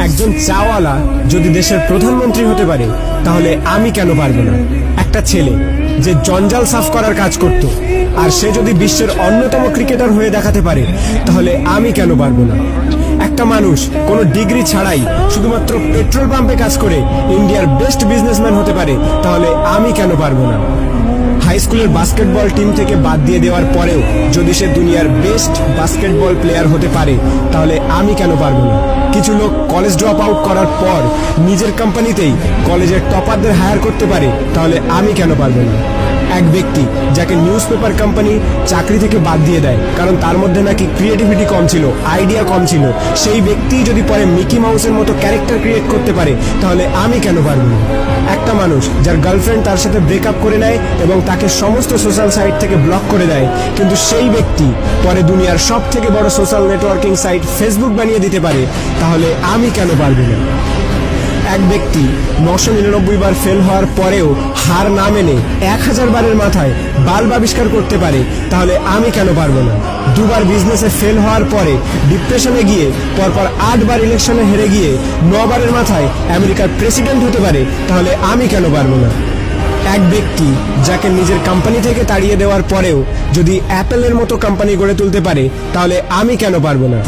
একজন চাওয়ালা যদি দেশের প্রধানমন্ত্রী হতে পারে তাহলে আমি কেন পারবো না? একটা ছেলে যে জঞ্জাল সাফ করার কাজ করত আর সে যদি বিশ্বের অন্যতম ক্রিকেটার হয়ে দেখাতে পারে তাহলে আমি কেন পারবো না? একটা মানুষ কোনো ডিগ্রি ছাড়াই শুধুমাত্র পেট্রোল পাম্পে কাজ করে ইন্ডিয়ার বেস্ট বিজনেসম্যান হতে পারে তাহলে আমি কেন পারবো না? হাই স্কুলের বাস্কেটবল টিম থেকে বাদ দিয়ে দেওয়ার পরেও যদি সে দুনিয়ার বেস্ট বাস্কেটবল প্লেয়ার হতে পারে তাহলে আমি কেন পারবো না? কিছু লোক কলেজ ড্রপ আউট করার পর নিজের কোম্পানিতেই কলেজের টপারদের হায়ার করতে পারে তাহলে আমি কেন পারবো না? এক ব্যক্তি যাকে নিউজ পেপার কোম্পানি চাকরি থেকে বাদ দিয়ে দেয় কারণ তার মধ্যে নাকি ক্রিয়েটিভিটি কম ছিল, আইডিয়া কম ছিল, সেই ব্যক্তি যদি পরে মিকি মাউসের মতো ক্যারেক্টার ক্রিয়েট করতে পারে তাহলে আমি কেন পারবো না? একটা মানুষ যার গার্লফ্রেন্ড তার সাথে ব্রেকআপ করে নেয় এবং তাকে সমস্ত সোশ্যাল সাইট থেকে ব্লক করে দেয়, কিন্তু সেই ব্যক্তি পরে দুনিয়ার সব থেকে বড় সোশ্যাল নেটওয়ার্কিং সাইট ফেসবুক বানিয়ে দিতে পারে তাহলে আমি কেন পারবো না? এক ব্যক্তি 999 বার ফেল হওয়ার পরেও হার না মেনে 1000 বারের মাথায় বাল্ব আবিষ্কার করতে পারে তাহলে আমি কেন পারবো না? দুবার বিজনেসে ফেল হওয়ার পরে ডিপ্রেশনে গিয়ে পরপর 8 বার ইলেকশনে হেরে গিয়ে 9 বারের মাথায় আমেরিকার প্রেসিডেন্ট হতে পারে তাহলে আমি কেন পারবো না? এক ব্যক্তি যাকে নিজের কোম্পানি থেকে তাড়িয়ে দেওয়ার পরেও যদি অ্যাপেলের মতো কোম্পানি গড়ে তুলতে পারে তাহলে আমি কেন পারবো না?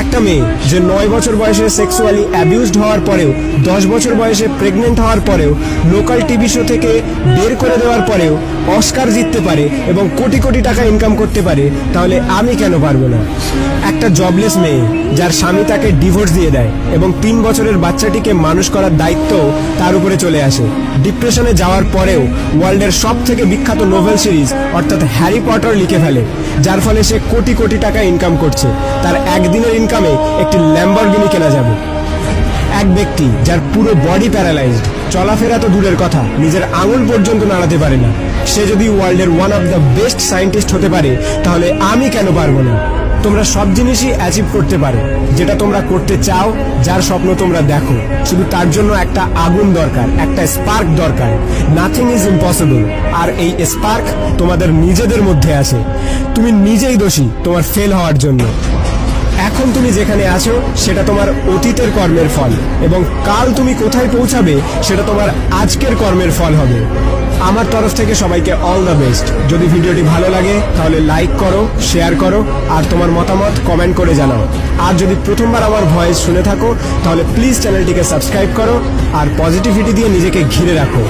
একটা মেয়ে যে 9 বছর বয়সে সেক্সুয়ালি অ্যাবিউজড হওয়ার পরেও 10 বছর বয়সে প্রেগনেন্ট হওয়ার পরেও লোকাল টিভি শো থেকে বের করে দেওয়ার পরেও অস্কার জিততে পারে এবং কোটি কোটি টাকা ইনকাম করতে পারে তাহলে আমি কেন পারবো না? একটা জবলেস মেয়ে যার স্বামী তাকে ডিভোর্স দিয়ে দেয় এবং 3 বছরের বাচ্চাটিকে মানুষ করার দায়িত্ব তার উপরে চলে আসে, ডিপ্রেশনে যাওয়ার পরেও ওয়ার্ল্ডের সব থেকে বিখ্যাত নোভেল সিরিজ অর্থাৎ হ্যারি পটার লিখে ফেলে, যার ফলে সে কোটি কোটি টাকা ইনকাম করছে, তার একদিনের ইনকামে একটি ল্যাম্বরগিনি কেনা যাবে। এক ব্যক্তি যার পুরো বডি প্যারালাইজড, চলাফেরা তো দূরের কথা, নিজের আঙুল পর্যন্ত নাড়াতে পারে না, সে যদি ওয়ার্ল্ডের one of the best scientist হতে পারে তাহলে আমি কেন পারবো না? তোমরা সব জিনিসই অ্যাচিভ করতে পারো যেটা তোমরা করতে চাও, যার স্বপ্ন তোমরা দেখো, শুধু তার জন্য একটা আগুন দরকার, একটা স্পার্ক দরকার। নাথিং ইজ ইম্পসিবল, আর এই স্পার্ক তোমাদের নিজেদের মধ্যে আছে। তুমি নিজেই দোষী তোমার ফেল হওয়ার জন্য। এখন তুমি যেখানে আছো সেটা তোমার অতীতের কর্মের ফল, এবং কাল তুমি কোথায় পৌঁছাবে সেটা তোমার আজকের কর্মের ফল হবে। আমার তরফ থেকে সবাইকে অল দ্য বেস্ট। যদি ভিডিওটি ভালো লাগে তাহলে লাইক করো, শেয়ার করো, আর তোমার মতামত কমেন্ট করে জানাও। আর যদি প্রথমবার আমার ভয়েস শুনে থাকো তাহলে প্লিজ চ্যানেলটিকে সাবস্ক্রাইব করো আর পজিটিভিটি দিয়ে নিজেকে ঘিরে রাখো।